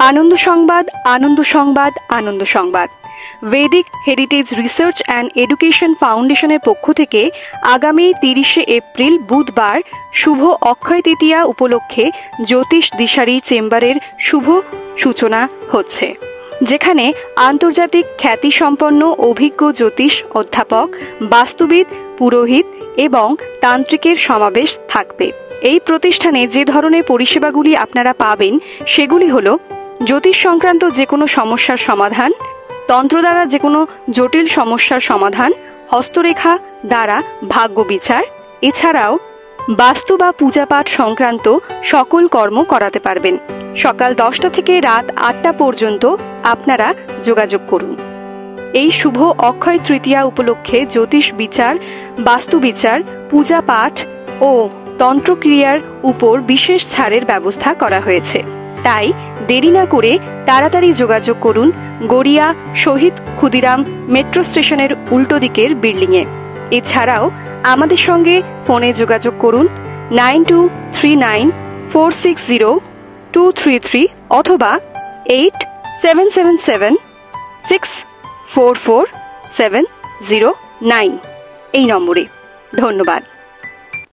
আনন্দ সংবাদ, আনন্দ সংবাদ, আনন্দ সংবাদ। Vedic heritage research and education ফাউন্ডেশনের পক্ষ থেকে আগামী 30শে এপ্রিল বুধবার শুভ অক্ষয় তৃতীয়া উপলক্ষে জ্যোতিষ দিশারি চেম্বারের শুভ সূচনা হচ্ছে, যেখানে আন্তর্জাতিক খ্যাতিসম্পন্ন অভিজ্ঞ জ্যোতিষ অধ্যাপক, বাস্তুবিদ, পুরোহিত এবং তান্ত্রিকের সমাবেশ থাকবে। এই প্রতিষ্ঠানে যে ধরনের পরিষেবাগুলি আপনারা পাবেন সেগুলি হল জ্যোতিষ সংক্রান্ত যে কোনো সমস্যার সমাধান, তন্ত্র দ্বারা যে কোনো জটিল সমস্যার সমাধান, হস্তরেখা দ্বারা ভাগ্য বিচার, এছাড়াও বাস্তু বা পূজাপাঠ সংক্রান্ত সকল কর্ম করাতে পারবেন। সকাল 10টা থেকে রাত 8টা পর্যন্ত আপনারা যোগাযোগ করুন। এই শুভ অক্ষয় তৃতীয়া উপলক্ষে জ্যোতিষ বিচার, বাস্তু বিচার, পূজা পাঠ ও তন্ত্রক্রিয়ার উপর বিশেষ ছাড়ের ব্যবস্থা করা হয়েছে। তাই দেরি না করে তাড়াতাড়ি যোগাযোগ করুন গড়িয়া শহীদ ক্ষুদিরাম মেট্রো স্টেশনের উল্টো দিকের বিল্ডিংয়ে। এছাড়াও আমাদের সঙ্গে ফোনে যোগাযোগ করুন 9239460233 অথবা 8777644709 এই নম্বরে। ধন্যবাদ।